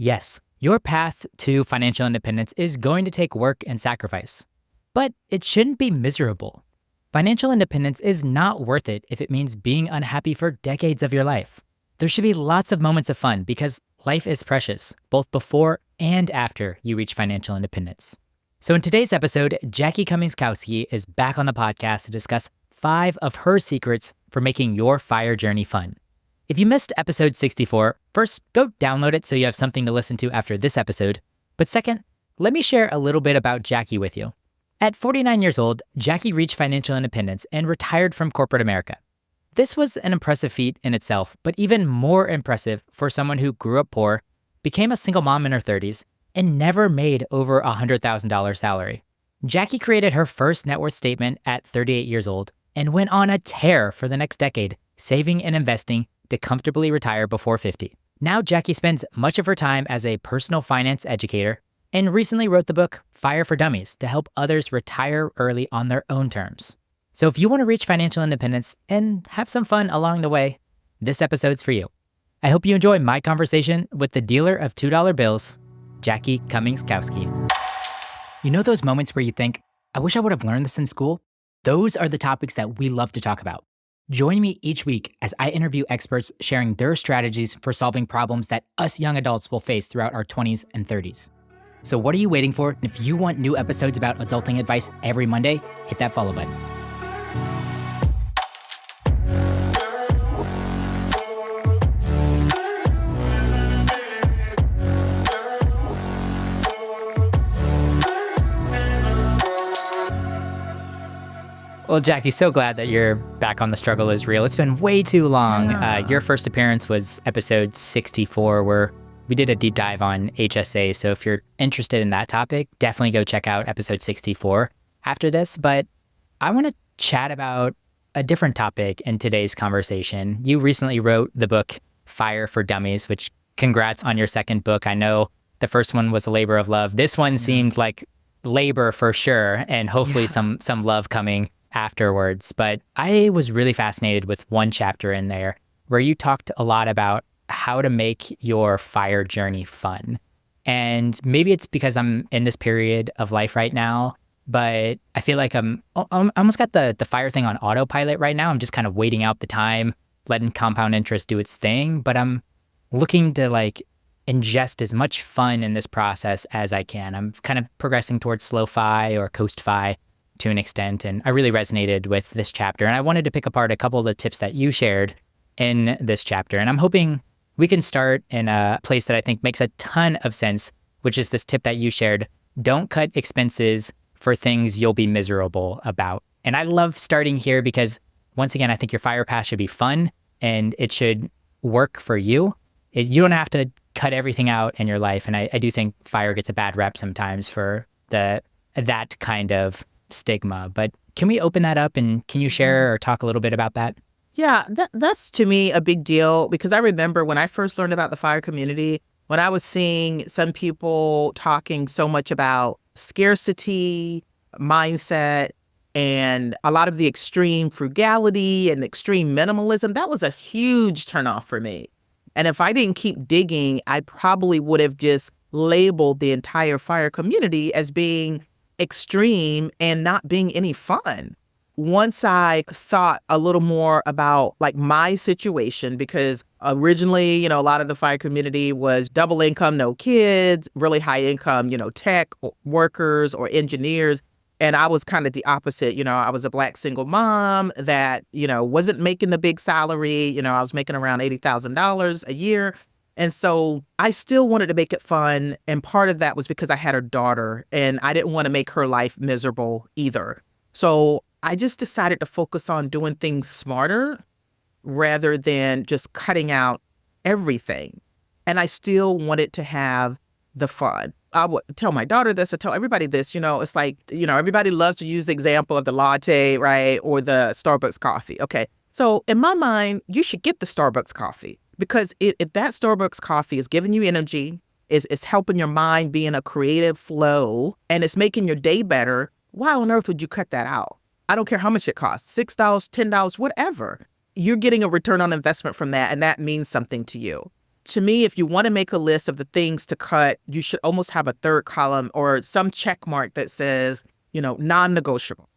Yes, your path to financial independence is going to take work and sacrifice, but it shouldn't be miserable. Financial independence is not worth it if it means being unhappy for decades of your life. There should be lots of moments of fun because life is precious, both before and after you reach financial independence. So in today's episode, Jackie Cummings Koski is back on the podcast to discuss 5 of her secrets for making your FIRE journey fun. If you missed episode 64, first, go download it so you have something to listen to after this episode. But second, let me share a little bit about Jackie with you. At 49 years old, Jackie reached financial independence and retired from corporate America. This was an impressive feat in itself, but even more impressive for someone who grew up poor, became a single mom in her 30s, and never made over $100,000 salary. Jackie created her first net worth statement at 38 years old and went on a tear for the next decade, saving and investing to comfortably retire before 50. Now Jackie spends much of her time as a personal finance educator and recently wrote the book FIRE for Dummies to help others retire early on their own terms. So if you want to reach financial independence and have some fun along the way, this episode's for you. I hope you enjoy my conversation with the dealer of $2 bills, Jackie Cummings Koski. You know those moments where you think, I wish I would have learned this in school? Those are the topics that we love to talk about. Join me each week as I interview experts sharing their strategies for solving problems that us young adults will face throughout our 20s and 30s. So what are you waiting for? If you want new episodes about adulting advice every Monday, hit that follow button. Well, Jackie, so glad that you're back on The Struggle is Real. It's been way too long. Your first appearance was episode 64, where we did a deep dive on HSA. So if you're interested in that topic, definitely go check out episode 64 after this. But I want to chat about a different topic in today's conversation. You recently wrote the book FIRE for Dummies, which congrats on your second book. I know the first one was a labor of love. This one seemed like labor for sure, and hopefully some love coming afterwards. But I was really fascinated with one chapter in there where you talked a lot about how to make your FIRE journey fun. And maybe it's because I'm in this period of life right now, but I feel like I'm almost got the FIRE thing on autopilot right now. I'm just kind of waiting out the time, letting compound interest do its thing, but I'm looking to ingest as much fun in this process as I can. I'm kind of progressing towards slow FI or coast FI to an extent, and I really resonated with this chapter. And I wanted to pick apart a couple of the tips that you shared in this chapter. And I'm hoping we can start in a place that I think makes a ton of sense, which is this tip that you shared: don't cut expenses for things you'll be miserable about. And I love starting here because, once again, I think your FIRE path should be fun and it should work for you. You don't have to cut everything out in your life. And I do think FIRE gets a bad rep sometimes for that kind of stigma. But can we open that up, and can you share or talk a little bit about that? Yeah, that's to me a big deal, because I remember when I first learned about the FIRE community, when I was seeing some people talking so much about scarcity mindset and a lot of the extreme frugality and extreme minimalism, that was a huge turnoff for me. And if I didn't keep digging, I probably would have just labeled the entire FIRE community as being extreme and not being any fun. Once I thought a little more about my situation, because originally, a lot of the FIRE community was double income, no kids, really high income, tech workers or engineers. And I was kind of the opposite. I was a Black single mom that, wasn't making the big salary. I was making around $80,000 a year. And so I still wanted to make it fun. And part of that was because I had a daughter and I didn't want to make her life miserable either. So I just decided to focus on doing things smarter rather than just cutting out everything. And I still wanted to have the fun. I would tell my daughter this, I tell everybody this, it's like, everybody loves to use the example of the latte, right? Or the Starbucks coffee. Okay. So in my mind, you should get the Starbucks coffee, because if that Starbucks coffee is giving you energy, it's helping your mind be in a creative flow, and it's making your day better, why on earth would you cut that out? I don't care how much it costs, $6, $10, whatever. You're getting a return on investment from that, and that means something to you. to me, if you want to make a list of the things to cut, you should almost have a third column or some check mark that says, non-negotiable.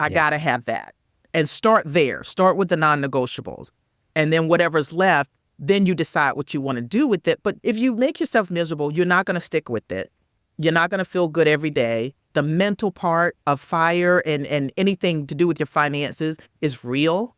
I got to Yes. have that. And start there. Start with the non-negotiables. And then whatever's left, then you decide what you want to do with it. But if you make yourself miserable, you're not going to stick with it. You're not going to feel good every day. The mental part of FIRE and anything to do with your finances is real.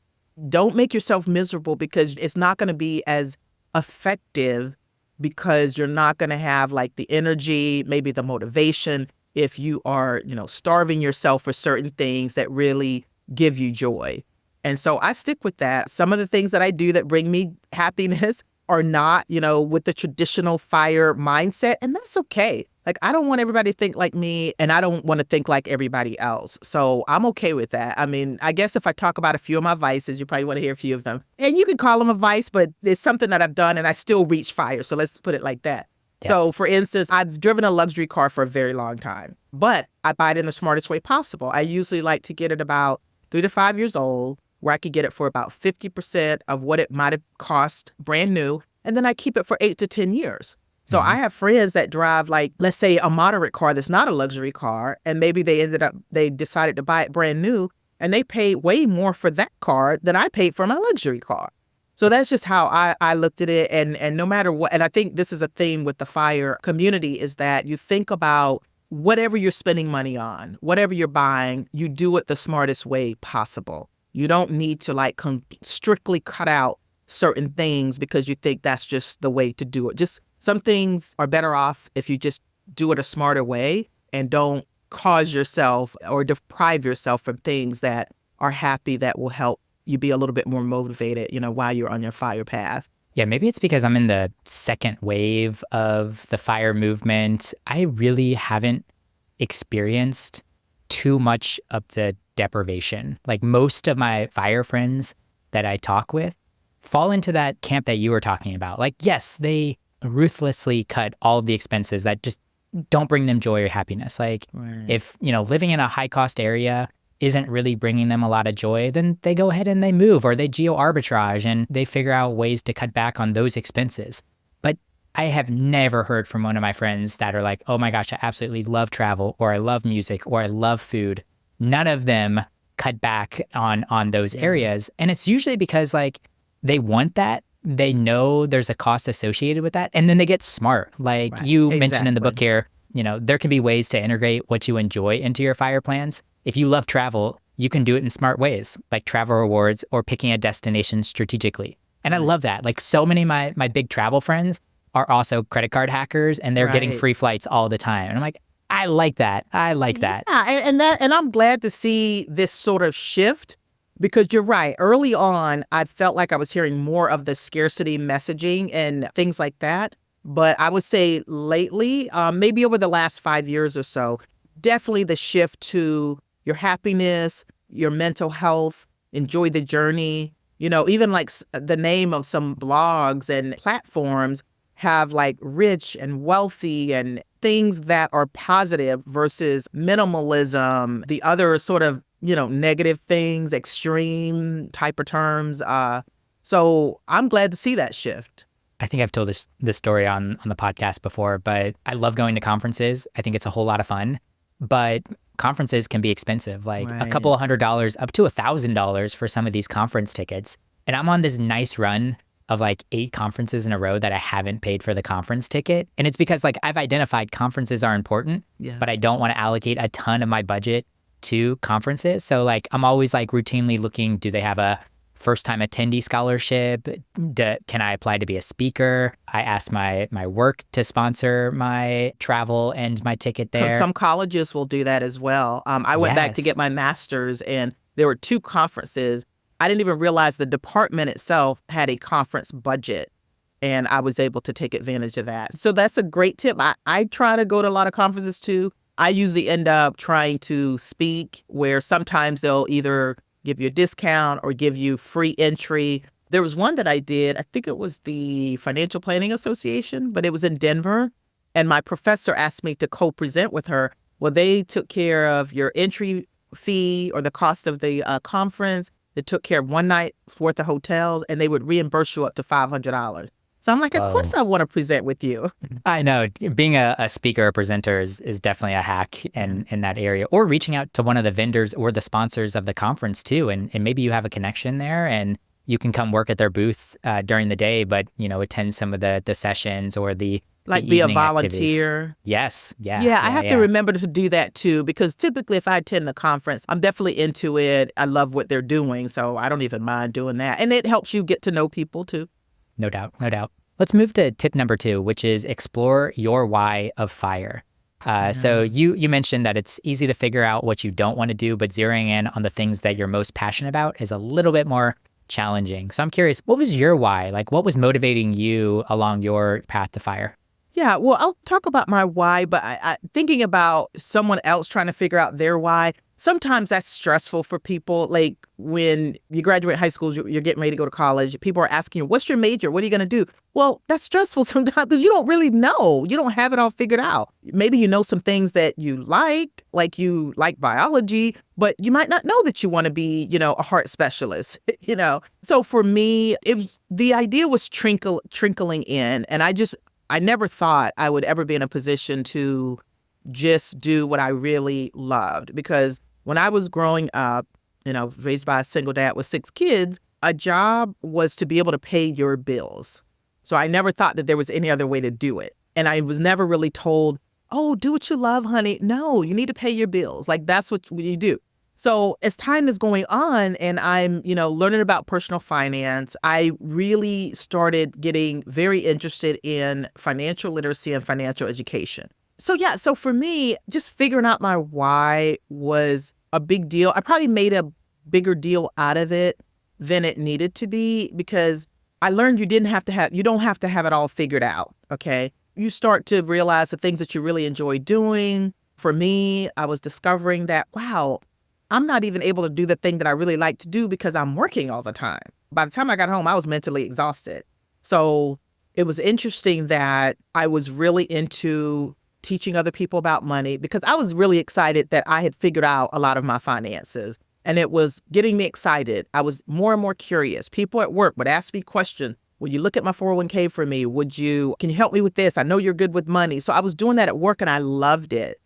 Don't make yourself miserable because it's not going to be as effective because you're not going to have like the energy, maybe the motivation if you are, starving yourself for certain things that really give you joy. And so I stick with that. Some of the things that I do that bring me happiness are not, with the traditional FIRE mindset. And that's okay. Like, I don't want everybody to think like me, and I don't want to think like everybody else. So I'm okay with that. I mean, I guess if I talk about a few of my vices, you probably want to hear a few of them. And you can call them a vice, but it's something that I've done and I still reach FIRE. So let's put it like that. Yes. So, for instance, I've driven a luxury car for a very long time, but I buy it in the smartest way possible. I usually like to get it about 3 to 5 years old, where I could get it for about 50% of what it might have cost brand new. And then I keep it for 8 to 10 years. So I have friends that drive, like, let's say a moderate car that's not a luxury car. And maybe they decided to buy it brand new and they paid way more for that car than I paid for my luxury car. So that's just how I looked at it. And no matter what, and I think this is a theme with the FIRE community, is that you think about whatever you're spending money on, whatever you're buying, you do it the smartest way possible. You don't need to strictly cut out certain things because you think that's just the way to do it. Just some things are better off if you just do it a smarter way and don't cause yourself or deprive yourself from things that are happy, that will help you be a little bit more motivated, while you're on your FIRE path. Yeah, maybe it's because I'm in the second wave of the FIRE movement. I really haven't experienced too much of the deprivation. Like, most of my FIRE friends that I talk with fall into that camp that you were talking about. Like, yes, they ruthlessly cut all of the expenses that just don't bring them joy or happiness. Like, Right. if, living in a high cost area isn't really bringing them a lot of joy, then they go ahead and they move, or they geo arbitrage and they figure out ways to cut back on those expenses. But I have never heard from one of my friends that are like, oh my gosh, I absolutely love travel, or I love music, or I love food. None of them cut back on those areas. And it's usually because they want that. They know there's a cost associated with that. And then they get smart. Like Right. you mentioned in the Exactly. book here, there can be ways to integrate what you enjoy into your FIRE plans. If you love travel, you can do it in smart ways, like travel rewards or picking a destination strategically. And I love that. Like, so many of my big travel friends are also credit card hackers, and they're getting Right. free flights all the time. And I'm like, I like that. I like that. Yeah, and I'm glad to see this sort of shift, because you're right. Early on, I felt like I was hearing more of the scarcity messaging and things like that. But I would say lately, maybe over the last 5 years or so, definitely the shift to your happiness, your mental health, enjoy the journey. Even the name of some blogs and platforms have rich and wealthy and things that are positive versus minimalism, the other sort of, negative things, extreme type of terms. So I'm glad to see that shift. I think I've told this story on the podcast before, but I love going to conferences. I think it's a whole lot of fun. But conferences can be expensive, like a Right. couple of $100 up to $1,000 for some of these conference tickets. And I'm on this nice run of 8 conferences in a row that I haven't paid for the conference ticket. And it's because I've identified conferences are important, Yeah. but I don't want to allocate a ton of my budget to conferences. So I'm always routinely looking, do they have a first-time attendee scholarship? Can I apply to be a speaker? I asked my work to sponsor my travel and my ticket there. Some colleges will do that as well. I went back to Yes. get my master's, and there were 2 conferences. I didn't even realize the department itself had a conference budget, and I was able to take advantage of that. So that's a great tip. I try to go to a lot of conferences too. I usually end up trying to speak, where sometimes they'll either give you a discount or give you free entry. There was one that I did, I think it was the Financial Planning Association, but it was in Denver. And my professor asked me to co-present with her. Well, they took care of your entry fee or the cost of the conference. They took care of one night's worth of hotels, and they would reimburse you up to $500. So I'm like, of course Oh, I want to present with you. I know. Being a speaker or presenter is definitely a hack Yeah. in that area, or reaching out to one of the vendors or the sponsors of the conference too. And maybe you have a connection there and you can come work at their booth during the day, but, attend some of the sessions or the Like be a evening activities. volunteer. Yes. Yeah. Yeah, I Yeah. have to Yeah. remember to do that too, because typically if I attend the conference, I'm definitely into it. I love what they're doing, so I don't even mind doing that. And it helps you get to know people too. No doubt. No doubt. Let's move to tip number 2, which is explore your why of fire. So Yeah. you mentioned that it's easy to figure out what you don't want to do, but zeroing in on the things that you're most passionate about is a little bit more challenging. So I'm curious, what was your why? Like, what was motivating you along your path to fire? Yeah, well, I'll talk about my why, but thinking about someone else trying to figure out their why, sometimes that's stressful for people. Like when you graduate high school, you're getting ready to go to college. People are asking you, what's your major? What are you going to do? Well, that's stressful sometimes because you don't really know. You don't have it all figured out. Maybe you know some things that like you like biology, but you might not know that you want to be, a heart specialist, So for me, the idea was trickling in, and I never thought I would ever be in a position to just do what I really loved. Because when I was growing up, raised by a single dad with 6 kids, a job was to be able to pay your bills. So I never thought that there was any other way to do it. And I was never really told, oh, do what you love, honey. No, you need to pay your bills. Like that's what you do. So as time is going on and I'm, learning about personal finance, I really started getting very interested in financial literacy and financial education. So yeah, so for me, just figuring out my why was a big deal. I probably made a bigger deal out of it than it needed to be because I learned you don't have to have it all figured out, okay? You start to realize the things that you really enjoy doing. For me, I was discovering that, wow, I'm not even able to do the thing that I really like to do because I'm working all the time. By the time I got home, I was mentally exhausted. So it was interesting that I was really into teaching other people about money because I was really excited that I had figured out a lot of my finances and it was getting me excited. I was more and more curious. People at work would ask me questions. Would you look at my 401k for me? Can you help me with this? I know you're good with money. So I was doing that at work and I loved it.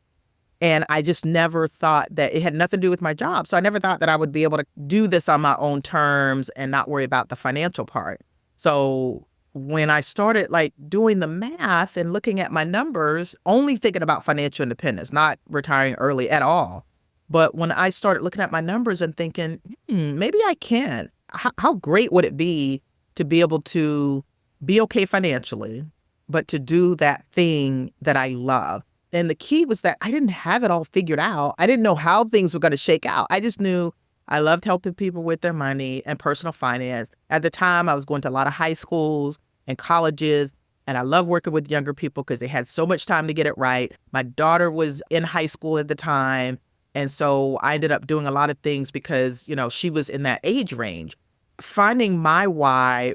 And I just never thought that it had nothing to do with my job. So I never thought that I would be able to do this on my own terms and not worry about the financial part. So when I started like doing the math and looking at my numbers, only thinking about financial independence, not retiring early at all. But when I started looking at my numbers and thinking, maybe I can. How great would it be to be able to be okay financially, but to do that thing that I love? And the key was that I didn't have it all figured out. I didn't know how things were going to shake out. I just knew I loved helping people with their money and personal finance. At the time, I was going to a lot of high schools and colleges, and I loved working with younger people because they had so much time to get it right. My daughter was in high school at the time, and so I ended up doing a lot of things because, she was in that age range. Finding my why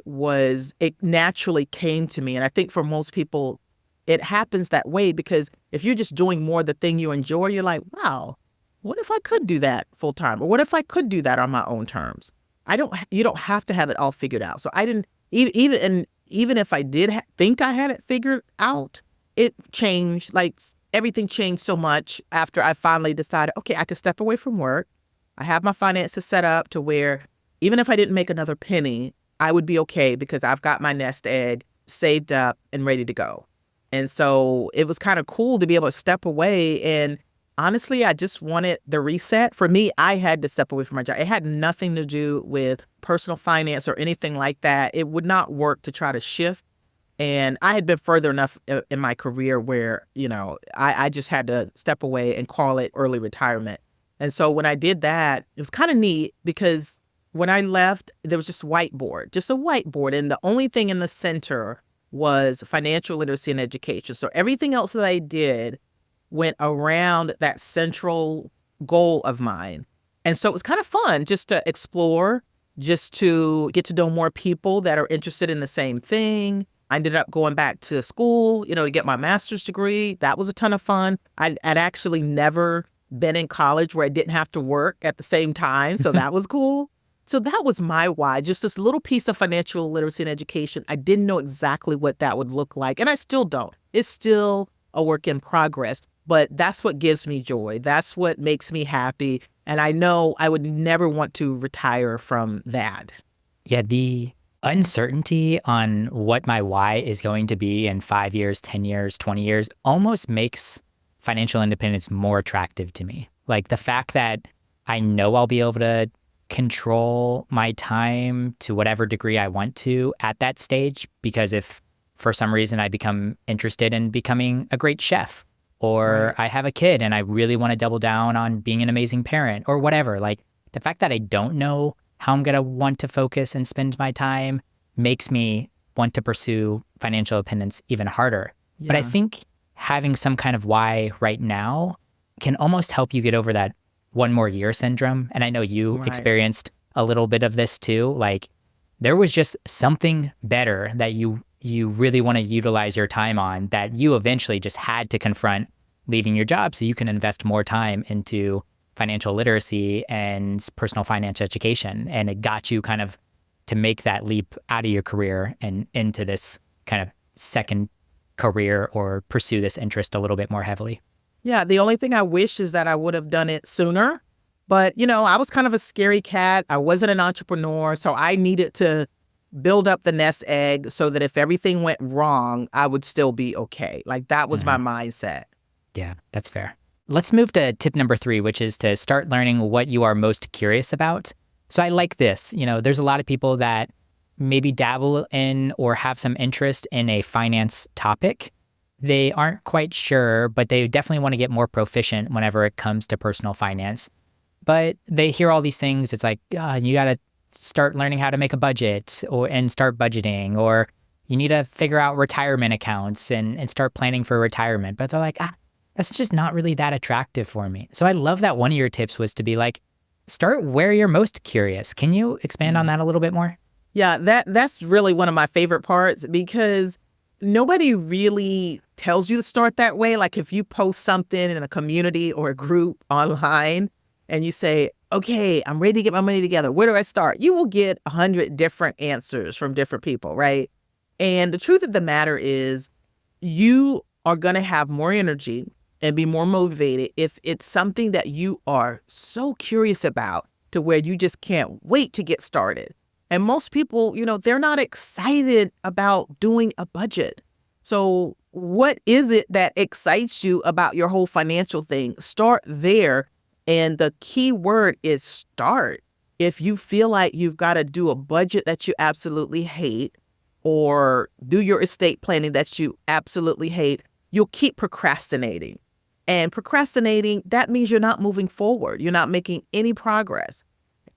it naturally came to me. And I think for most people, it happens that way because if you're just doing more the thing you enjoy, you're like, wow, what if I could do that full time? Or what if I could do that on my own terms? You don't have to have it all figured out. So I didn't, even if I did think I had it figured out, it changed. Like everything changed so much after I finally decided, okay, I could step away from work. I have my finances set up to where even if I didn't make another penny, I would be okay because I've got my nest egg saved up and ready to go. And so it was kind of cool to be able to step away. And honestly, I just wanted the reset. For me, I had to step away from my job. It had nothing to do with personal finance or anything like that. It would not work to try to shift. And I had been further enough in my career where, I just had to step away and call it early retirement. And so when I did that, it was kind of neat because when I left, there was just a whiteboard. And the only thing in the center was financial literacy and education. So everything else that I did went around that central goal of mine. And so it was kind of fun just to explore, just to get to know more people that are interested in the same thing. I ended up going back to school, to get my master's degree. That was a ton of fun. I'd actually never been in college where I didn't have to work at the same time. So that was cool. So that was my why, just this little piece of financial literacy and education. I didn't know exactly what that would look like, and I still don't. It's still a work in progress, but that's what gives me joy. That's what makes me happy. And I know I would never want to retire from that. Yeah, the uncertainty on what my why is going to be in 5 years, 10 years, 20 years almost makes financial independence more attractive to me. Like the fact that I know I'll be able to control my time to whatever degree I want to at that stage. Because if for some reason I become interested in becoming a great chef, or Right. I have a kid and I really want to double down on being an amazing parent or whatever, like the fact that I don't know how I'm going to want to focus and spend my time makes me want to pursue financial independence even harder. But I Yeah. think having some kind of why right now can almost help you get over that one more year syndrome. And I know you Right. experienced a little bit of this too. Like there was just something better that you really want to utilize your time on that you eventually just had to confront leaving your job so you can invest more time into financial literacy and personal finance education. And it got you kind of to make that leap out of your career and into this kind of second career or pursue this interest a little bit more heavily. Yeah, the only thing I wish is that I would have done it sooner. But, I was kind of a scary cat. I wasn't an entrepreneur, so I needed to build up the nest egg so that if everything went wrong, I would still be okay. Like that was my Mhm. mindset. Yeah, that's fair. Let's move to tip number 3, which is to start learning what you are most curious about. So I like this. There's a lot of people that maybe dabble in or have some interest in a finance topic. They aren't quite sure, but they definitely want to get more proficient whenever it comes to personal finance. But they hear all these things. It's like, you got to start learning how to make a budget and start budgeting, or you need to figure out retirement accounts and start planning for retirement. But they're like, that's just not really that attractive for me. So I love that one of your tips was to be like, start where you're most curious. Can you expand on Yeah. that a little bit more? Yeah, that's really one of my favorite parts because nobody really tells you to start that way. Like if you post something in a community or a group online and you say, okay, I'm ready to get my money together. Where do I start? You will get 100 different answers from different people, right? And the truth of the matter is, you are going to have more energy and be more motivated if it's something that you are so curious about to where you just can't wait to get started. And most people, they're not excited about doing a budget. So, what is it that excites you about your whole financial thing? Start there. And the key word is start. If you feel like you've got to do a budget that you absolutely hate, or do your estate planning that you absolutely hate, you'll keep procrastinating. And procrastinating, that means you're not moving forward. You're not making any progress.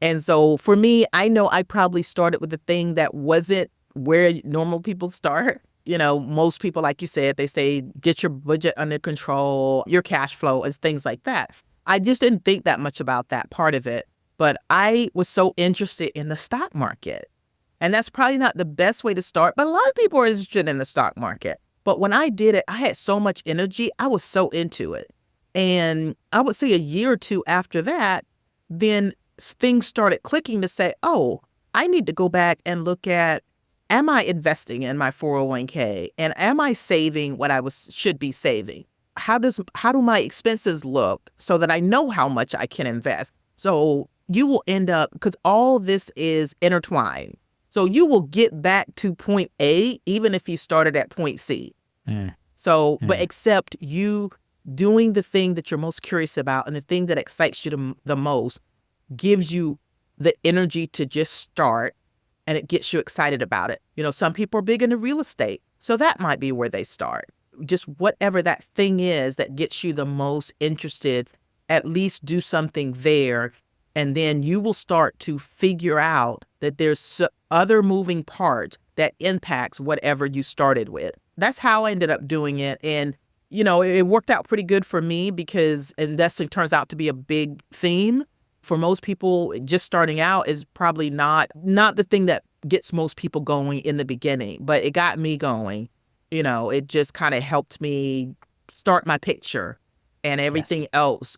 And so for me, I know I probably started with the thing that wasn't where normal people start. Most people, like you said, they say, get your budget under control, your cash flow, and things like that. I just didn't think that much about that part of it. But I was so interested in the stock market. And that's probably not the best way to start, but a lot of people are interested in the stock market. But when I did it, I had so much energy. I was so into it. And I would say a year or two after that, then things started clicking to say, oh, I need to go back and look at, am I investing in my 401k? And am I saving what I should be saving? How do my expenses look so that I know how much I can invest? So you will end up, because all this is intertwined. So you will get back to point A, even if you started at point C. Mm, So, but mm. except you doing the thing that you're most curious about and the thing that excites you the most gives you the energy to just start, and it gets you excited about it. Some people are big into real estate, so that might be where they start. Just whatever that thing is that gets you the most interested, at least do something there. And then you will start to figure out that there's other moving parts that impacts whatever you started with. That's how I ended up doing it. And, it worked out pretty good for me because investing turns out to be a big theme. For most people, just starting out is probably not the thing that gets most people going in the beginning, but it got me going. It just kind of helped me start my picture. and Yes. everything else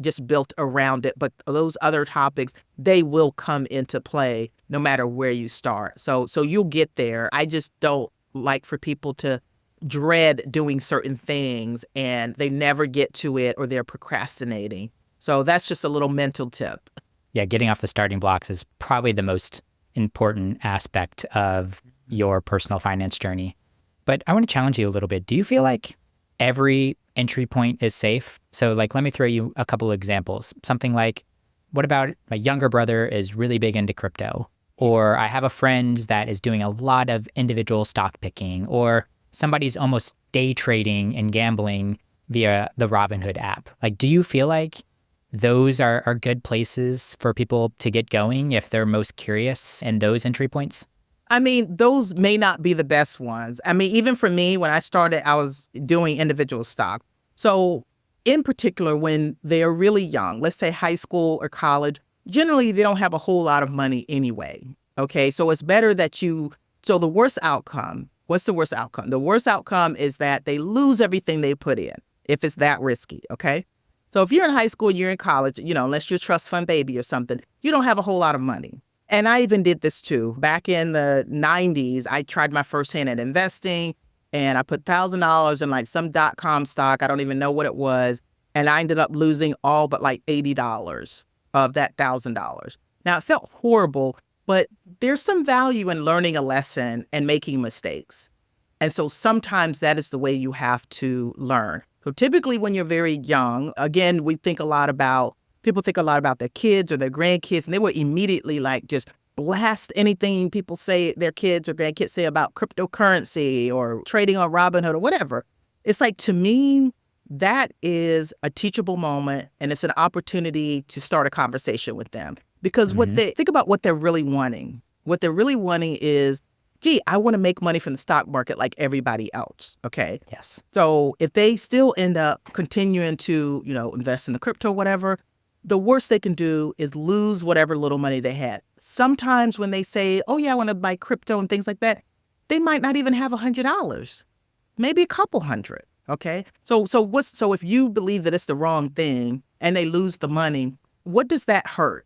just built around it. But those other topics, they will come into play no matter where you start. So you'll get there. I just don't like for people to dread doing certain things and they never get to it or they're procrastinating. So that's just a little mental tip. Yeah, getting off the starting blocks is probably the most important aspect of your personal finance journey. But I want to challenge you a little bit. Do you feel like every entry point is safe? So, like, let me throw you a couple of examples. Something like, what about my younger brother is really big into crypto? Or I have a friend that is doing a lot of individual stock picking, or somebody's almost day trading and gambling via the Robinhood app. Like, do you feel like those are good places for people to get going if they're most curious in those entry points? I mean, those may not be the best ones. I mean, even for me, when I started, I was doing individual stock. So, in particular, when they're really young, let's say high school or college, generally they don't have a whole lot of money anyway. Okay. So, it's better that so the worst outcome, what's the worst outcome? The worst outcome is that they lose everything they put in if it's that risky. Okay. So, if you're in high school, you're in college, unless you're a trust fund baby or something, you don't have a whole lot of money. And I even did this too. Back in the 90s, I tried my first hand at investing and I put $1,000 in like some .com stock. I don't even know what it was. And I ended up losing all but like $80 of that $1,000. Now, it felt horrible, but there's some value in learning a lesson and making mistakes. And so sometimes that is the way you have to learn. So typically when you're very young, again, people think a lot about their kids or their grandkids, and they will immediately like just blast anything people say their kids or grandkids say about cryptocurrency or trading on Robinhood or whatever. It's like, to me, that is a teachable moment and it's an opportunity to start a conversation with them. Because think about what they're really wanting. What they're really wanting is, gee, I want to make money from the stock market like everybody else. Okay. Yes. So if they still end up continuing to, invest in the crypto, whatever, the worst they can do is lose whatever little money they had. Sometimes when they say, oh, yeah, I want to buy crypto and things like that, they might not even have $100, maybe a couple hundred. OK, so if you believe that it's the wrong thing and they lose the money, what does that hurt?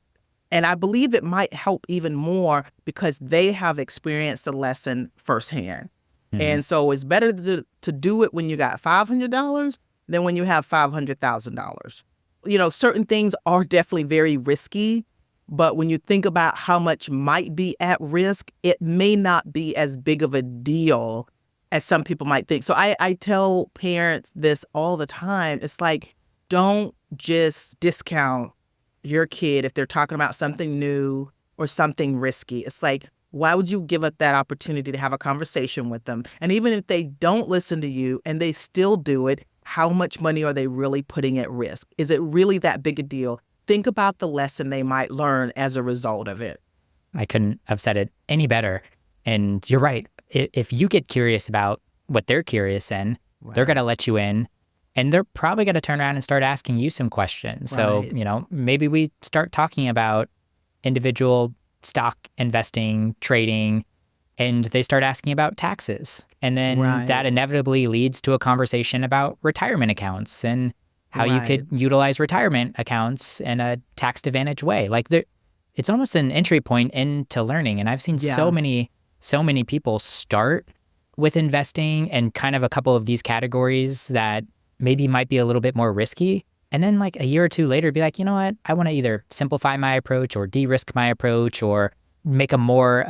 And I believe it might help even more because they have experienced the lesson firsthand. Mm-hmm. And so it's better to do it when you got $500 than when you have $500,000. Certain things are definitely very risky, but when you think about how much might be at risk, it may not be as big of a deal as some people might think. So I tell parents this all the time. It's like, don't just discount your kid if they're talking about something new or something risky. It's like, why would you give up that opportunity to have a conversation with them? And even if they don't listen to you and they still do it, how much money are they really putting at risk? Is it really that big a deal? Think about the lesson they might learn as a result of it. I couldn't have said it any better. And you're right. If you get curious about what they're curious in, right, they're going to let you in. And they're probably going to turn around and start asking you some questions. Right. So, maybe we start talking about individual stock investing, trading, and they start asking about taxes. And then that inevitably leads to a conversation about retirement accounts and how you could utilize retirement accounts in a tax-advantaged way. Like, it's almost an entry point into learning. And I've seen so many people start with investing and kind of a couple of these categories that maybe might be a little bit more risky. And then like a year or two later, be like, you know what? I want to either simplify my approach or de-risk my approach or make a more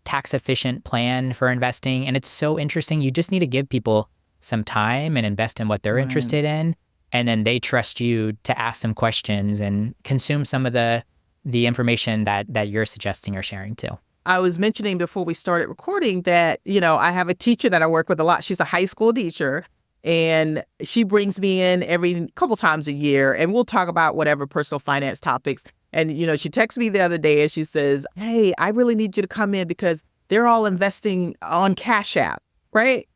tax-efficient plan for investing. And it's so interesting. You just need to give people some time and invest in what they're interested in. And then they trust you to ask them questions and consume some of the information that you're suggesting or sharing too. I was mentioning before we started recording that, I have a teacher that I work with a lot. She's a high school teacher. And she brings me in every couple times a year and we'll talk about whatever personal finance topics. And, she texted me the other day and she says, hey, I really need you to come in because they're all investing on Cash App, right?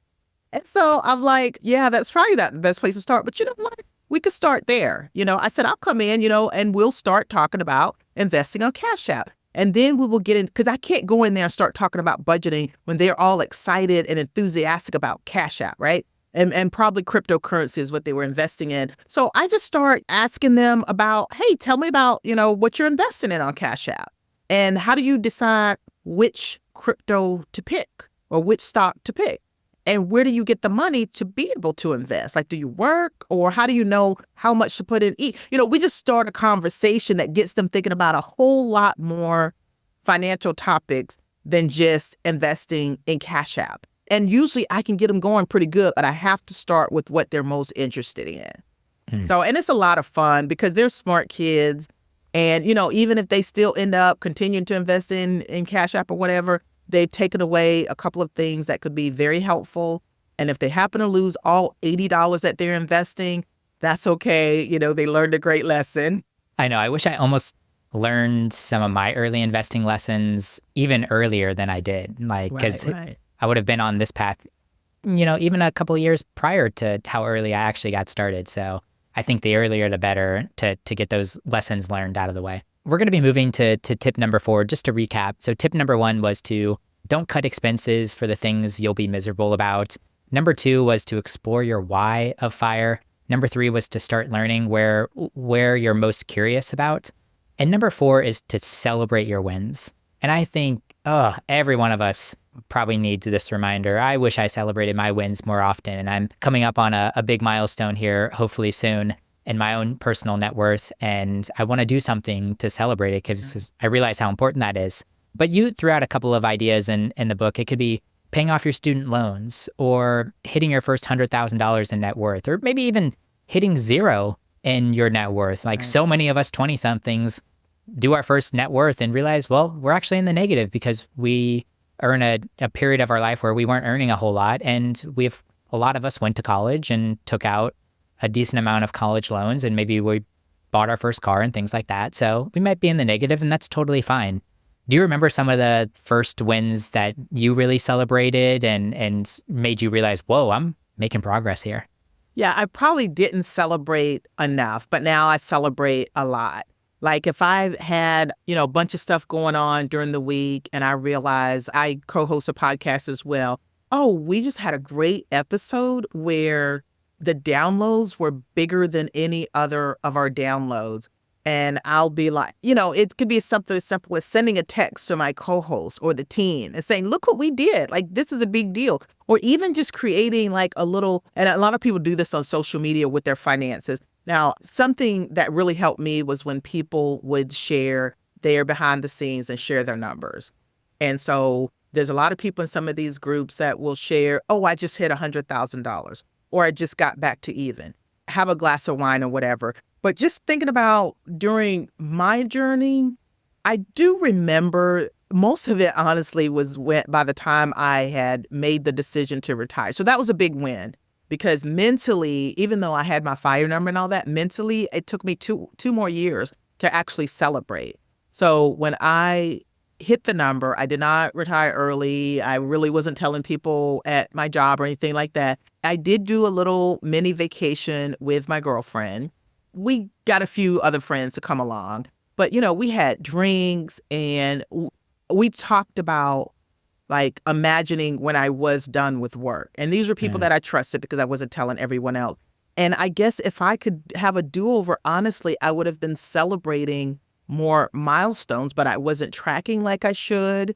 And so I'm like, yeah, that's probably not the best place to start. But you know what? We could start there. I said, I'll come in, and we'll start talking about investing on Cash App. And then we will get in, because I can't go in there and start talking about budgeting when they're all excited and enthusiastic about Cash App, right? and probably cryptocurrency is what they were investing in. So I just start asking them about, hey, tell me about, what you're investing in on Cash App. And how do you decide which crypto to pick or which stock to pick? And where do you get the money to be able to invest? Like, do you work, or how do you know how much to put in each? We just start a conversation that gets them thinking about a whole lot more financial topics than just investing in Cash App. And usually I can get them going pretty good, but I have to start with what they're most interested in. So, and it's a lot of fun because they're smart kids. And, even if they still end up continuing to invest in Cash App or whatever, they've taken away a couple of things that could be very helpful. And if they happen to lose all $80 that they're investing, that's okay. They learned a great lesson. I know. I wish I almost learned some of my early investing lessons even earlier than I did. Because Right. I would have been on this path, even a couple of years prior to how early I actually got started. So I think the earlier the better to get those lessons learned out of the way. We're going to be moving to tip number 4, just to recap. So tip number 1 was to don't cut expenses for the things you'll be miserable about. Number 2 was to explore your why of FIRE. Number 3 was to start learning where you're most curious about. And number 4 is to celebrate your wins. And I think, every one of us probably needs this reminder. I wish I celebrated my wins more often. And I'm coming up on a big milestone here, hopefully soon, in my own personal net worth. And I want to do something to celebrate it because I realize how important that is. But you threw out a couple of ideas in the book. It could be paying off your student loans, or hitting your first $100,000 in net worth, or maybe even hitting 0 in your net worth. Like so many of us 20-somethings do our first net worth and realize, well, we're actually in the negative because we are in a period of our life where we weren't earning a whole lot. And a lot of us went to college and took out a decent amount of college loans, and maybe we bought our first car and things like that. So we might be in the negative, and that's totally fine. Do you remember some of the first wins that you really celebrated and made you realize, whoa, I'm making progress here? Yeah, I probably didn't celebrate enough, but now I celebrate a lot. Like if I've had, a bunch of stuff going on during the week and I realize I co-host a podcast as well. Oh, we just had a great episode where the downloads were bigger than any other of our downloads. And I'll be like, it could be something as simple as sending a text to my co-host or the team and saying, look what we did. Like, this is a big deal. Or even just creating like a little, and a lot of people do this on social media with their finances. Now, something that really helped me was when people would share their behind the scenes and share their numbers. And so there's a lot of people in some of these groups that will share, oh, I just hit $100,000, or I just got back to even, have a glass of wine or whatever. But just thinking about during my journey, I do remember most of it, honestly, was by the time I had made the decision to retire. So that was a big win. Because mentally, even though I had my FIRE number and all that, mentally, it took me two more years to actually celebrate. So when I hit the number, I did not retire early. I really wasn't telling people at my job or anything like that. I did do a little mini vacation with my girlfriend. We got a few other friends to come along. But, we had drinks and we talked about like imagining when I was done with work. And these were people that I trusted because I wasn't telling everyone else. And I guess if I could have a do-over, honestly, I would have been celebrating more milestones, but I wasn't tracking like I should.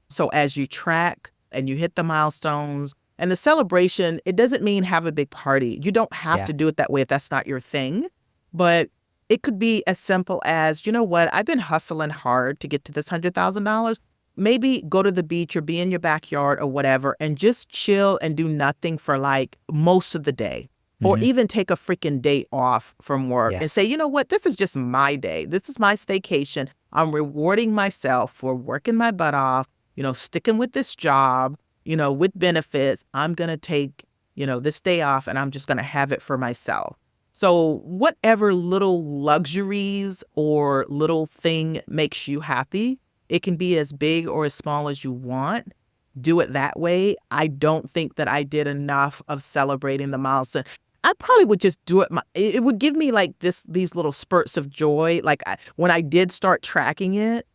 So as you track and you hit the milestones and the celebration, it doesn't mean have a big party. You don't have to do it that way if that's not your thing. But it could be as simple as, you know what, I've been hustling hard to get to this $100,000. Maybe go to the beach or be in your backyard or whatever and just chill and do nothing for like most of the day. Or even take a freaking day off from work and say, you know what, this is just my day. This is my staycation. I'm rewarding myself for working my butt off, sticking with this job, with benefits. I'm going to take, this day off and I'm just going to have it for myself. So whatever little luxuries or little thing makes you happy, it can be as big or as small as you want. Do it that way. I don't think that I did enough of celebrating the milestone. I probably would just do it. It would give me like these little spurts of joy. Like when I did start tracking it,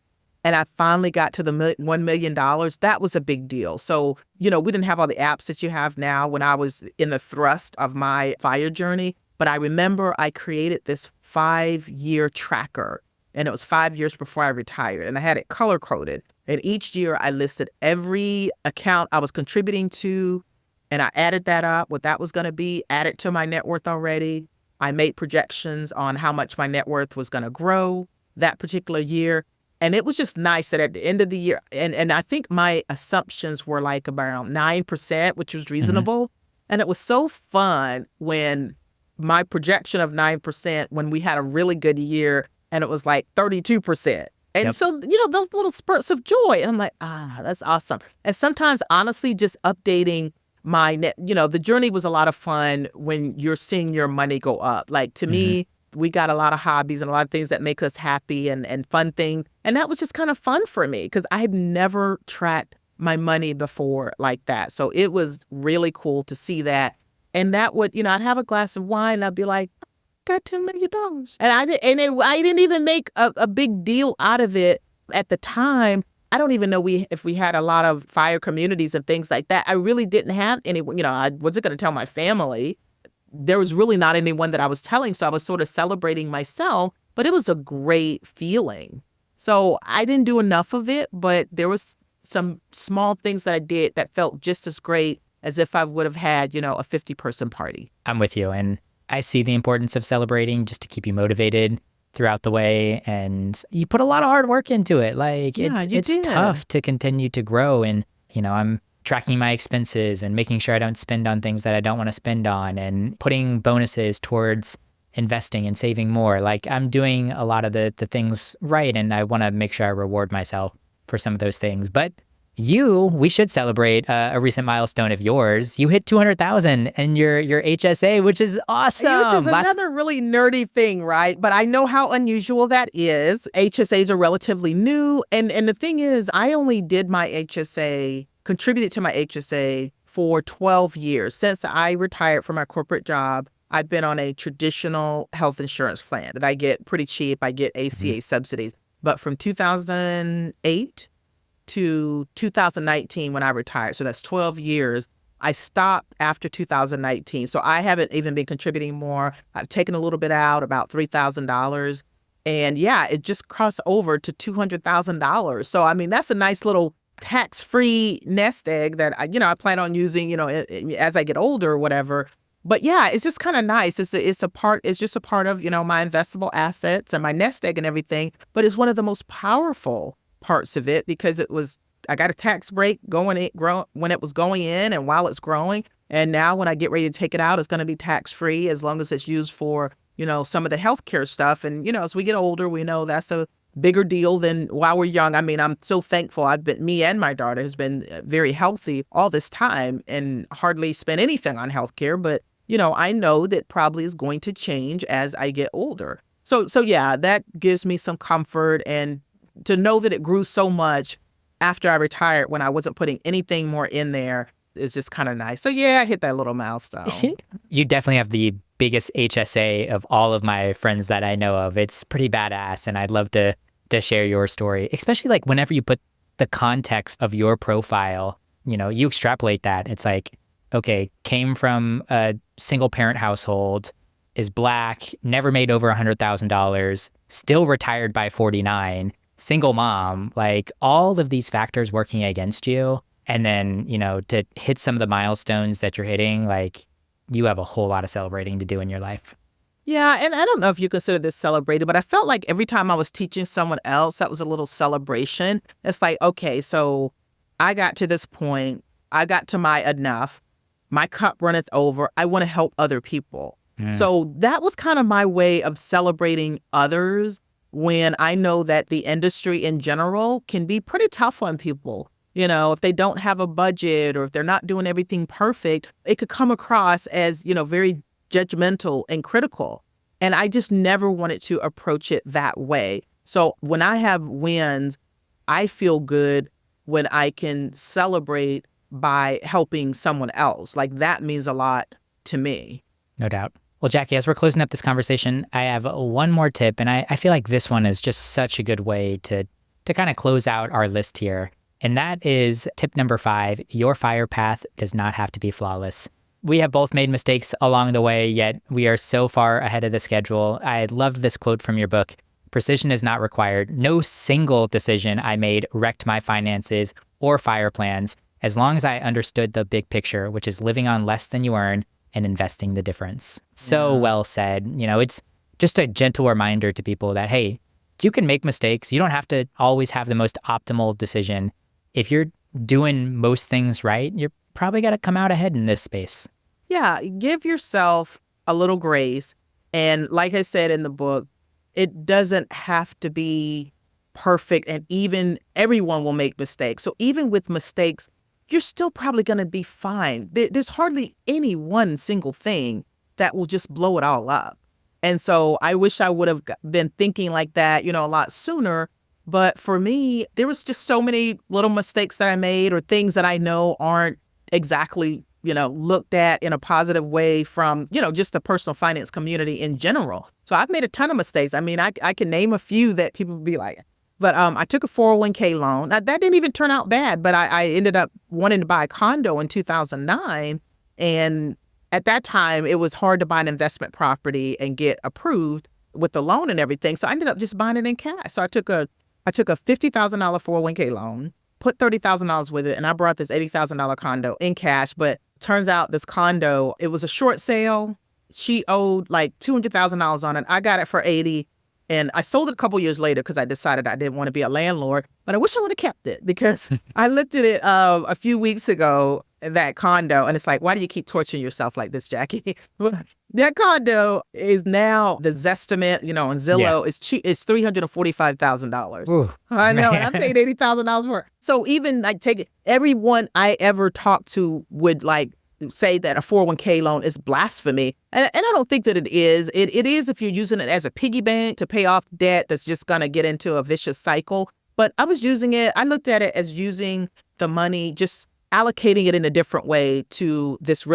and I finally got to the $1 million, that was a big deal. So, we didn't have all the apps that you have now when I was in the thrust of my fire journey. But I remember I created this 5-year tracker, and it was 5 years before I retired, and I had it color coded. And each year I listed every account I was contributing to, and I added that up, what that was going to be, added to my net worth already. I made projections on how much my net worth was going to grow that particular year. And it was just nice that at the end of the year, and I think my assumptions were like around 9%, which was reasonable. And it was so fun when my projection of 9%, when we had a really good year, and it was like 32%. And Yep. so, those little spurts of joy. And I'm like, that's awesome. And sometimes, honestly, just updating my net, the journey was a lot of fun when you're seeing your money go up. Like, to me, we got a lot of hobbies and a lot of things that make us happy and fun things. And that was just kind of fun for me because I had never tracked my money before like that. So it was really cool to see that. And that would, I'd have a glass of wine and I'd be like, got $10 million. And I didn't even make a big deal out of it at the time. I don't even know if we had a lot of fire communities and things like that. I really didn't have anyone, I wasn't going to tell my family. There was really not anyone that I was telling. So I was sort of celebrating myself, but it was a great feeling. So I didn't do enough of it, but there was some small things that I did that felt just as great as if I would have had, a 50-person party. I'm with you. And I see the importance of celebrating just to keep you motivated throughout the way. And you put a lot of hard work into it. Like, it's tough to continue to grow. And, I'm tracking my expenses and making sure I don't spend on things that I don't want to spend on and putting bonuses towards investing and saving more. Like, I'm doing a lot of the things right. And I want to make sure I reward myself for some of those things. But we should celebrate a recent milestone of yours. You hit 200,000 in your HSA, which is awesome. Which is another really nerdy thing, right? But I know how unusual that is. HSAs are relatively new. And the thing is, I only did my HSA, contributed to my HSA for 12 years. Since I retired from my corporate job, I've been on a traditional health insurance plan that I get pretty cheap. I get ACA subsidies. But from 2008 to 2019 when I retired, so that's 12 years, I stopped after 2019. So I haven't even been contributing more. I've taken a little bit out, about $3,000. And yeah, it just crossed over to $200,000. So, I mean, that's a nice little tax-free nest egg that I plan on using, as I get older or whatever. But yeah, it's just kind of nice. It's just a part of, my investable assets and my nest egg and everything. But it's one of the most powerful parts of it because I got a tax break when it was going in and while it's growing. And now when I get ready to take it out, it's going to be tax-free as long as it's used for, some of the healthcare stuff. And, as we get older, we know that's a bigger deal than while we're young. I mean, I'm so thankful. Me and my daughter has been very healthy all this time and hardly spent anything on healthcare. But, I know that probably is going to change as I get older. So yeah, that gives me some comfort, and to know that it grew so much after I retired when I wasn't putting anything more in there is just kind of nice. So yeah, I hit that little milestone. You definitely have the biggest HSA of all of my friends that I know of. It's pretty badass, and I'd love to share your story, especially like whenever you put the context of your profile, you extrapolate that. It's like, okay, came from a single parent household, is Black, never made over $100,000, still retired by 49, single mom, like all of these factors working against you. And then, to hit some of the milestones that you're hitting, like you have a whole lot of celebrating to do in your life. Yeah, and I don't know if you consider this celebrated, but I felt like every time I was teaching someone else, that was a little celebration. It's like, okay, so I got to this point, I got to my enough, my cup runneth over, I want to help other people. So that was kind of my way of celebrating others when I know that the industry in general can be pretty tough on people. If they don't have a budget or if they're not doing everything perfect, it could come across as, very judgmental and critical. And I just never wanted to approach it that way. So when I have wins, I feel good when I can celebrate by helping someone else. Like, that means a lot to me. No doubt. Well, Jackie, as we're closing up this conversation, I have one more tip, and I feel like this one is just such a good way to to kind of close out our list here. And that is tip number 5, your fire path does not have to be flawless. We have both made mistakes along the way, yet we are so far ahead of the schedule. I loved this quote from your book. Precision is not required. No single decision I made wrecked my finances or fire plans, as long as I understood the big picture, which is living on less than you earn and investing the difference. So well said. It's just a gentle reminder to people that, hey, you can make mistakes. You don't have to always have the most optimal decision. If you're doing most things right, you're probably got to come out ahead in this space. Yeah, give yourself a little grace. And like I said in the book, it doesn't have to be perfect, and even everyone will make mistakes. So even with mistakes, you're still probably going to be fine. There's hardly any one single thing that will just blow it all up. And so I wish I would have been thinking like that, a lot sooner. But for me, there was just so many little mistakes that I made, or things that I know aren't exactly, looked at in a positive way from, just the personal finance community in general. So I've made a ton of mistakes. I mean, I can name a few that people would be like, but I took a 401k loan. Now, that didn't even turn out bad, but I ended up wanting to buy a condo in 2009. And at that time, it was hard to buy an investment property and get approved with the loan and everything. So I ended up just buying it in cash. So I took a $50,000 401k loan, put $30,000 with it, and I brought this $80,000 condo in cash. But turns out this condo, it was a short sale. She owed like $200,000 on it. I got it for 80. And I sold it a couple years later because I decided I didn't want to be a landlord. But I wish I would have kept it, because I looked at it a few weeks ago, that condo, and it's like, why do you keep torturing yourself like this, Jackie? That condo is now, the Zestimate, on Zillow, is cheap. It's $345,000. I know, and I paid $80,000 for it. So even everyone I ever talked to would say that a 401k loan is blasphemy. And I don't think that it is. It is if you're using it as a piggy bank to pay off debt that's just going to get into a vicious cycle. But I looked at it as using the money, just allocating it in a different way to this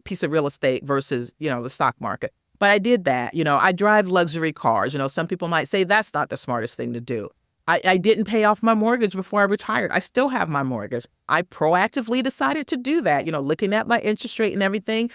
piece of real estate versus, the stock market. But I did that. I drive luxury cars. Some people might say that's not the smartest thing to do. I didn't pay off my mortgage before I retired. I still have my mortgage. I proactively decided to do that. Looking at my interest rate and everything,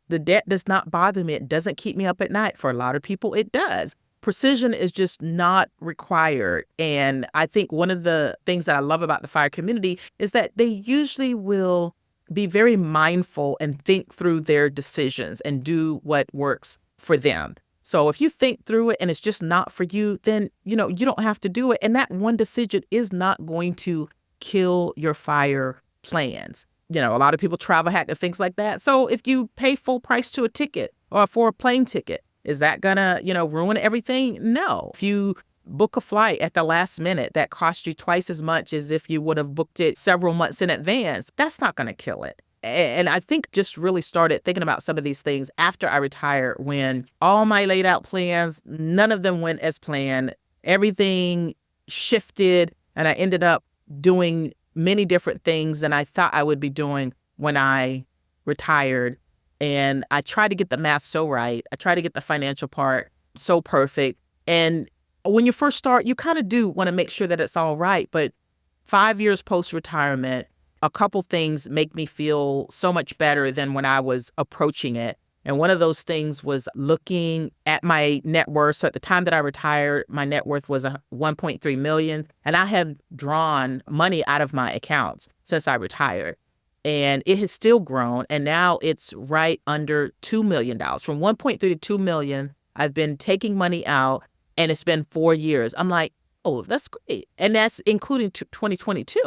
the debt does not bother me. It doesn't keep me up at night. For a lot of people, it does. Precision is just not required. And I think one of the things that I love about the fire community is that they usually will be very mindful and think through their decisions and do what works for them. So if you think through it and it's just not for you, then, you don't have to do it. And that one decision is not going to kill your fire plans. A lot of people travel hack and things like that. So if you pay full price to a ticket or for a plane ticket, is that gonna, ruin everything? No. If you book a flight at the last minute that cost you twice as much as if you would have booked it several months in advance, that's not gonna kill it. And I think just really started thinking about some of these things after I retired, when all my laid out plans, none of them went as planned. Everything shifted, and I ended up doing many different things than I thought I would be doing when I retired. And I tried to get the math so right. I tried to get the financial part so perfect. And when you first start, you kind of do want to make sure that it's all right. But 5 years post-retirement, a couple things make me feel so much better than when I was approaching it. And one of those things was looking at my net worth. So at the time that I retired, my net worth was $1.3 million. And I have drawn money out of my accounts since I retired. And it has still grown. And now it's right under $2 million. From 1.3 to 2 million, I've been taking money out, and it's been 4 years. I'm like, oh, that's great. And that's including 2022.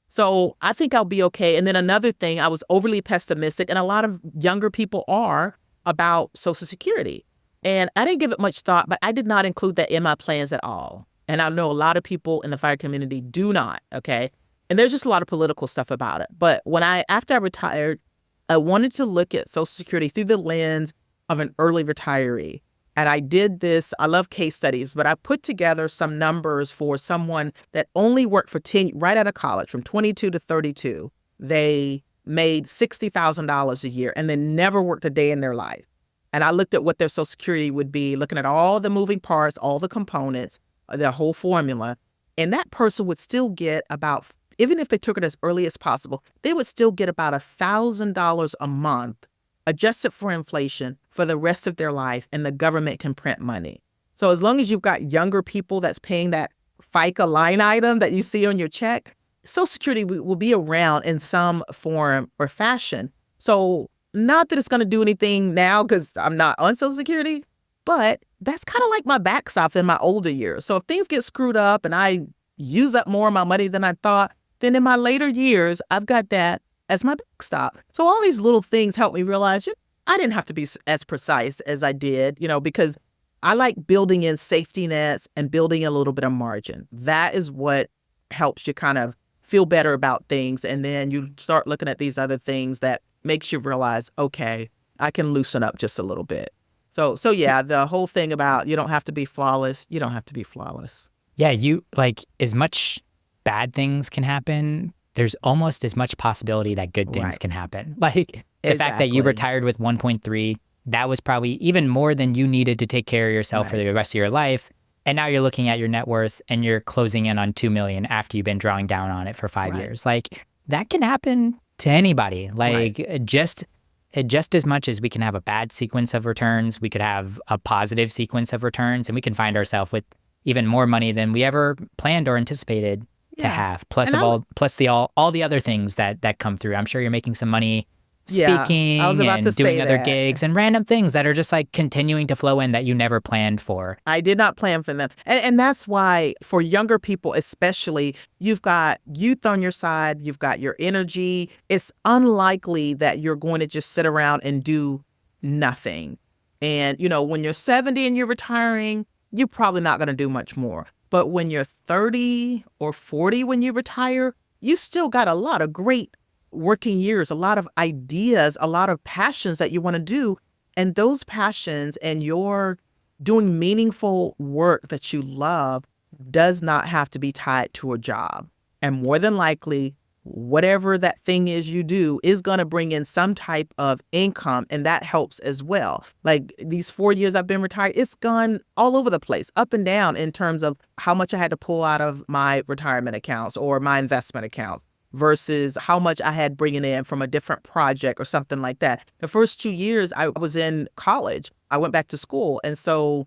So I think I'll be okay. And then another thing, I was overly pessimistic, and a lot of younger people are, about Social Security. And I didn't give it much thought, but I did not include that in my plans at all. And I know a lot of people in the fire community do not, okay? And there's just a lot of political stuff about it. But after I retired, I wanted to look at Social Security through the lens of an early retiree. And I did this. I love case studies, but I put together some numbers for someone that only worked for 10, right out of college, from 22 to 32. They made $60,000 a year and they never worked a day in their life. And I looked at what their Social Security would be, looking at all the moving parts, all the components, their whole formula. And that person would still get about, even if they took it as early as possible, they would still get about $1,000 a month adjusted for inflation for the rest of their life, and the government can print money. So as long as you've got younger people that's paying that FICA line item that you see on your check, Social Security will be around in some form or fashion. So not that it's going to do anything now because I'm not on Social Security, but that's kind of like my backstop in my older years. So if things get screwed up and I use up more of my money than I thought, then in my later years, I've got that as my backstop. So all these little things help me realize I didn't have to be as precise as I did, because I like building in safety nets and building a little bit of margin. That is what helps you kind of feel better about things. And then you start looking at these other things that makes you realize, okay, I can loosen up just a little bit. So yeah, the whole thing about you don't have to be flawless. You don't have to be flawless. Yeah, as much bad things can happen, there's almost as much possibility that good things can happen. Like the fact that you retired with 1.3, that was probably even more than you needed to take care of yourself for the rest of your life. And now you're looking at your net worth and you're closing in on $2 million after you've been drawing down on it for 5 years. Like that can happen to anybody. Like just as much as we can have a bad sequence of returns, we could have a positive sequence of returns, and we can find ourselves with even more money than we ever planned or anticipated to have. Plus all the other things that come through. I'm sure you're making some money speaking and doing other gigs and random things that are just like continuing to flow in that you never planned for. I did not plan for them. And that's why for younger people especially, you've got youth on your side, you've got your energy. It's unlikely that you're going to just sit around and do nothing. And, when you're 70 and you're retiring, you're probably not going to do much more. But when you're 30 or 40 when you retire, you still got a lot of great working years, a lot of ideas, a lot of passions that you want to do. And those passions and your doing meaningful work that you love does not have to be tied to a job. And more than likely, whatever that thing is you do is going to bring in some type of income, and that helps as well. Like these 4 years I've been retired, it's gone all over the place, up and down in terms of how much I had to pull out of my retirement accounts or my investment accounts versus how much I had bringing in from a different project or something like that. The first 2 years I was in college, I went back to school. And so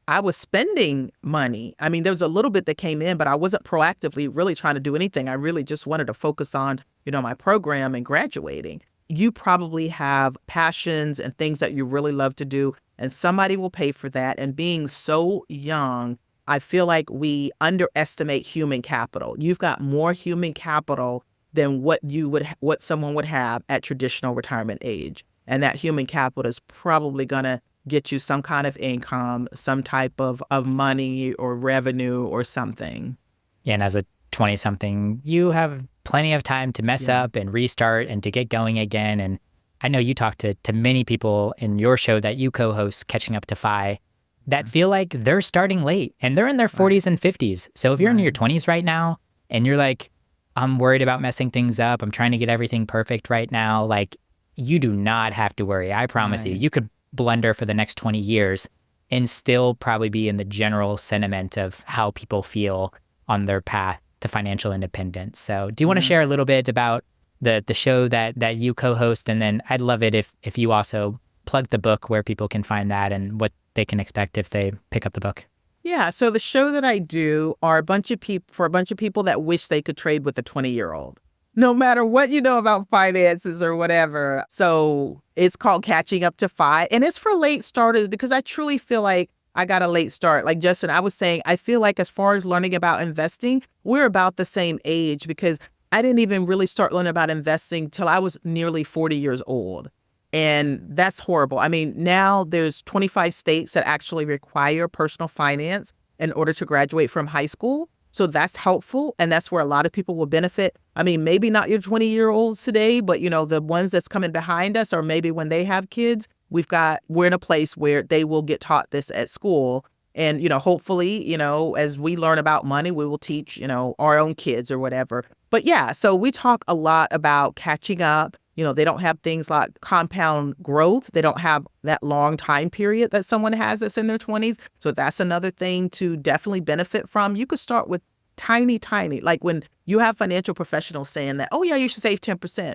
I was spending money. I mean, there was a little bit that came in, but I wasn't proactively really trying to do anything. I really just wanted to focus on, my program and graduating. You probably have passions and things that you really love to do, and somebody will pay for that. And being so young, I feel like we underestimate human capital. You've got more human capital than what someone would have at traditional retirement age. And that human capital is probably going to get you some kind of income, some type of money or revenue or something. Yeah, and as a 20-something, you have plenty of time to mess up and restart and to get going again. And I know you talk to many people in your show that you co-host, Catching Up to Fi, that feel like they're starting late and they're in their 40s and 50s. So if you're in your 20s right now and you're like, I'm worried about messing things up, I'm trying to get everything perfect right now, like you do not have to worry. I promise you. You could blunder for the next 20 years and still probably be in the general sentiment of how people feel on their path to financial independence. So do you want to share a little bit about the show that you co-host? And then I'd love it if you also plug the book where people can find that and what they can expect if they pick up the book. Yeah, so the show that I do are a bunch of people that wish they could trade with a 20-year-old. No matter what you know about finances or whatever. So it's called Catching Up to Fi, and it's for late starters because I truly feel like I got a late start. Like Justin, I was saying, I feel like as far as learning about investing, we're about the same age because I didn't even really start learning about investing till I was nearly 40 years old. And that's horrible. I mean, now there's 25 states that actually require personal finance in order to graduate from high school. So that's helpful. And that's where a lot of people will benefit. I mean, maybe not your 20-year-olds today, but, the ones that's coming behind us, or maybe when they have kids, we're in a place where they will get taught this at school. And, hopefully, as we learn about money, we will teach, our own kids or whatever. But yeah, so we talk a lot about catching up. They don't have things like compound growth. They don't have that long time period that someone has that's in their 20s. So that's another thing to definitely benefit from. You could start with tiny, tiny. Like when you have financial professionals saying that, oh yeah, you should save 10%.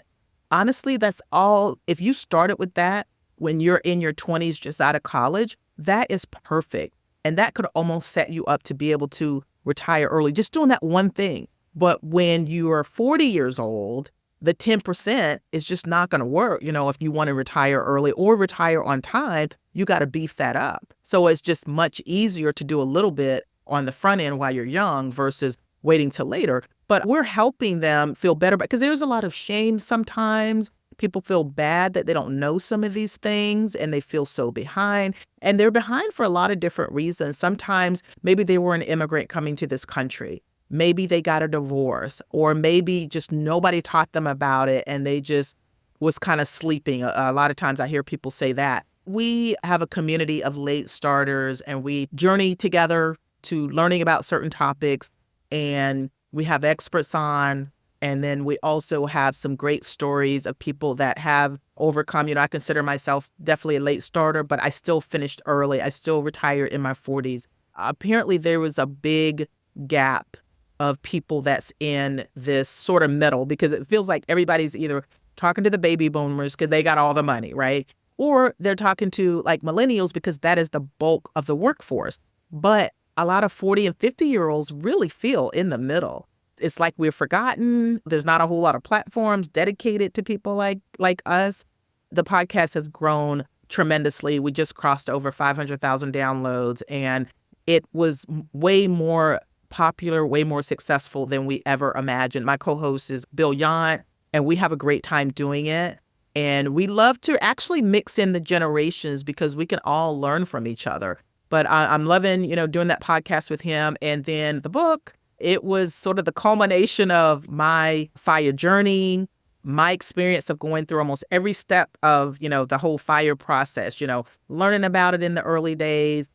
Honestly, that's all. If you started with that when you're in your 20s, just out of college, that is perfect. And that could almost set you up to be able to retire early, just doing that one thing. But when you are 40 years old, the 10% is just not going to work. If you want to retire early or retire on time, you got to beef that up. So it's just much easier to do a little bit on the front end while you're young versus waiting till later. But we're helping them feel better because there's a lot of shame sometimes. People feel bad that they don't know some of these things and they feel so behind. And they're behind for a lot of different reasons. Sometimes maybe they were an immigrant coming to this country. Maybe they got a divorce, or maybe just nobody taught them about it and they just was kind of sleeping. A lot of times I hear people say that. We have a community of late starters and we journey together to learning about certain topics, and we have experts on. And then we also have some great stories of people that have overcome. I consider myself definitely a late starter, but I still finished early. I still retired in my 40s. Apparently there was a big gap of people that's in this sort of middle, because it feels like everybody's either talking to the baby boomers because they got all the money, right? Or they're talking to like millennials because that is the bulk of the workforce. But a lot of 40 and 50-year-olds really feel in the middle. It's like we're forgotten. There's not a whole lot of platforms dedicated to people like us. The podcast has grown tremendously. We just crossed over 500,000 downloads, and it was way more popular, way more successful than we ever imagined. My co-host is Bill Yount, and we have a great time doing it. And we love to actually mix in the generations because we can all learn from each other. But I'm loving, doing that podcast with him. And then the book, it was sort of the culmination of my FIRE journey, my experience of going through almost every step of, the whole FIRE process, learning about it in the early days,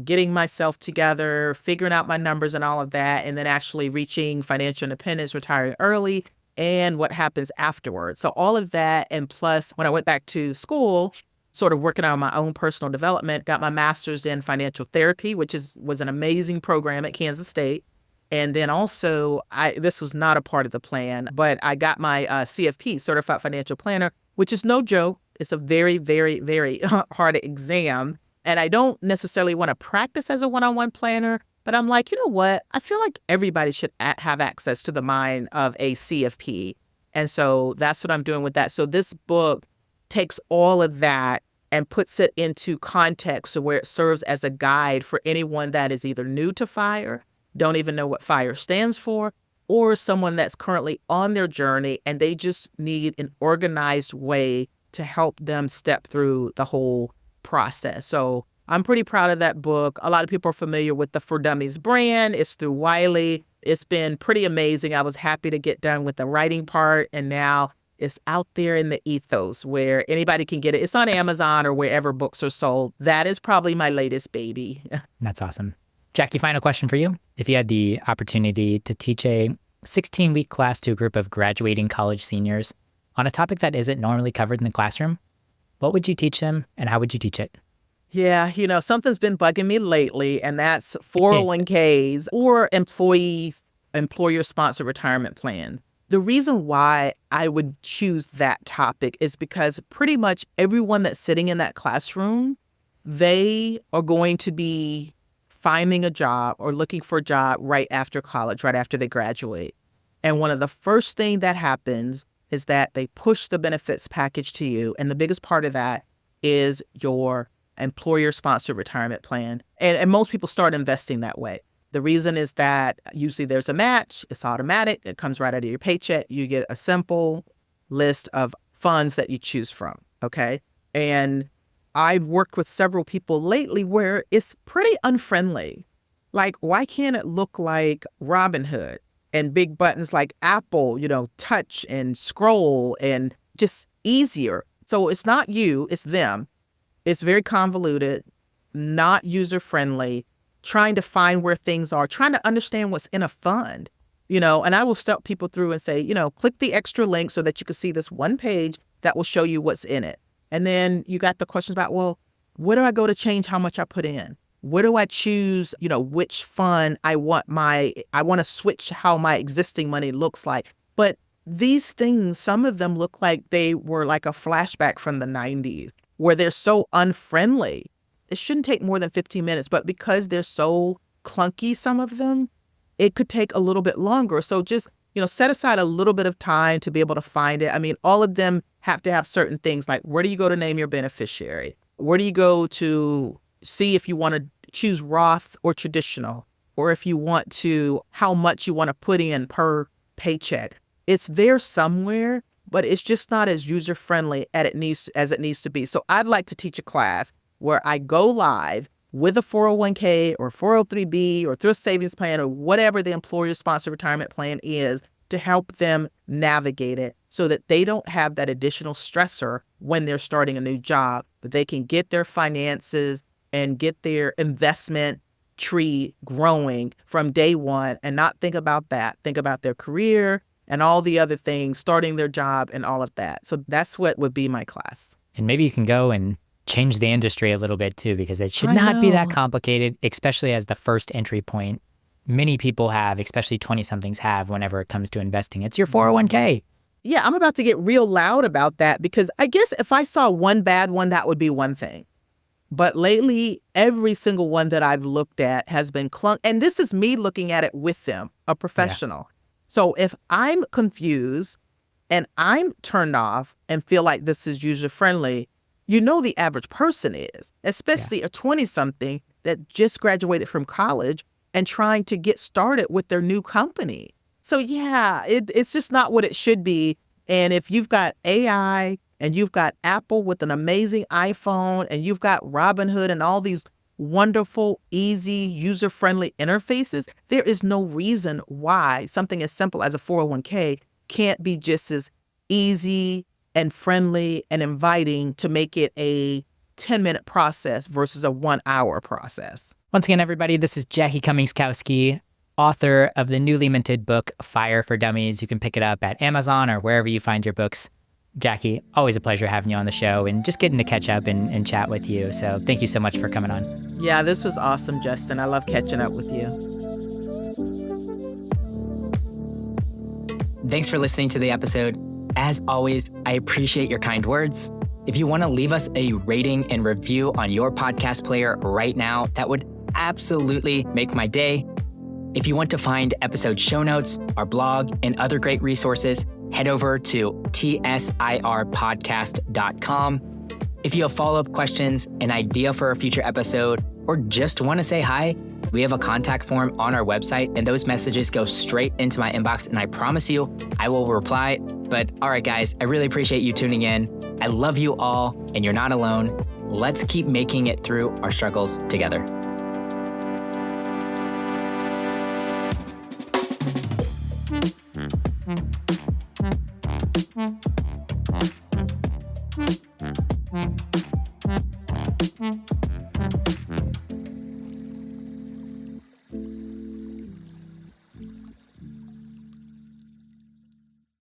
getting myself together, figuring out my numbers and all of that, and then actually reaching financial independence, retiring early, and what happens afterwards. So all of that, and plus when I went back to school, sort of working on my own personal development, got my master's in financial therapy, which was an amazing program at Kansas State. And then also, this was not a part of the plan, but I got my CFP, Certified Financial Planner, which is no joke. It's a very, very, very hard exam. And I don't necessarily want to practice as a one-on-one planner, but I'm like, you know what? I feel like everybody should have access to the mind of a CFP. And so that's what I'm doing with that. So this book takes all of that and puts it into context so where it serves as a guide for anyone that is either new to FIRE, don't even know what FIRE stands for, or someone that's currently on their journey and they just need an organized way to help them step through the whole process. So I'm pretty proud of that book. A lot of people are familiar with the For Dummies brand. It's through Wiley. It's been pretty amazing. I was happy to get done with the writing part, and now it's out there in the ethos where anybody can get it. It's on Amazon or wherever books are sold. That is probably my latest baby. That's awesome. Jackie, final question for you. If you had the opportunity to teach a 16-week class to a group of graduating college seniors on a topic that isn't normally covered in the classroom, what would you teach them and how would you teach it? Yeah, something's been bugging me lately, and that's 401ks or employer-sponsored retirement plan. The reason why I would choose that topic is because pretty much everyone that's sitting in that classroom, they are going to be finding a job or looking for a job right after college, right after they graduate. And one of the first things that happens is that they push the benefits package to you. And the biggest part of that is your employer-sponsored retirement plan. And most people start investing that way. The reason is that usually there's a match. It's automatic. It comes right out of your paycheck. You get a simple list of funds that you choose from, okay? And I've worked with several people lately where it's pretty unfriendly. Like, why can't it look like Robinhood and big buttons like Apple, touch and scroll and just easier? So it's not you, it's them. It's very convoluted, not user-friendly, trying to find where things are, trying to understand what's in a fund, and I will step people through and say, click the extra link so that you can see this one page that will show you what's in it. And then you got the questions about, well, where do I go to change how much I put in? Where do I choose, which fund I want to switch how my existing money looks like. But these things, some of them look like they were like a flashback from the 90s where they're so unfriendly. It shouldn't take more than 15 minutes, but because they're so clunky, some of them, it could take a little bit longer. So just, set aside a little bit of time to be able to find it. I mean, all of them have to have certain things like where do you go to name your beneficiary? Where do you go to see if you want to choose Roth or traditional, or if you want to, how much you want to put in per paycheck? It's there somewhere, but it's just not as user-friendly as it needs to be. So I'd like to teach a class where I go live with a 401k or 403b or thrift savings plan or whatever the employer-sponsored retirement plan is to help them navigate it so that they don't have that additional stressor when they're starting a new job, but they can get their finances and get their investment tree growing from day one and not think about that. Think about their career and all the other things, starting their job and all of that. So that's what would be my class. And maybe you can go and change the industry a little bit too, because it should not be that complicated, especially as the first entry point many people have, especially 20-somethings have whenever it comes to investing. It's your 401k. Yeah, I'm about to get real loud about that because I guess if I saw one bad one, that would be one thing. But lately, every single one that I've looked at has been clunk. And this is me looking at it with them, a professional. Yeah. So if I'm confused and I'm turned off and feel like this is user-friendly, the average person is, especially a 20-something that just graduated from college and trying to get started with their new company. So yeah, it's just not what it should be. And if you've got AI and you've got Apple with an amazing iPhone and you've got Robinhood and all these wonderful, easy, user-friendly interfaces, there is no reason why something as simple as a 401k can't be just as easy and friendly and inviting to make it a 10-minute process versus a 1-hour process. Once again, everybody, this is Jackie Cummings Koski, author of the newly minted book, Fire for Dummies. You can pick it up at Amazon or wherever you find your books. Jackie, always a pleasure having you on the show and just getting to catch up and chat with you. So thank you so much for coming on. Yeah, this was awesome, Justin. I love catching up with you. Thanks for listening to the episode. As always, I appreciate your kind words. If you want to leave us a rating and review on your podcast player right now, that would absolutely make my day. If you want to find episode show notes, our blog, and other great resources, head over to tsirpodcast.com. If you have follow-up questions, an idea for a future episode, or just want to say hi, we have a contact form on our website, and those messages go straight into my inbox, and I promise you, I will reply. But all right, guys, I really appreciate you tuning in. I love you all, and you're not alone. Let's keep making it through our struggles together.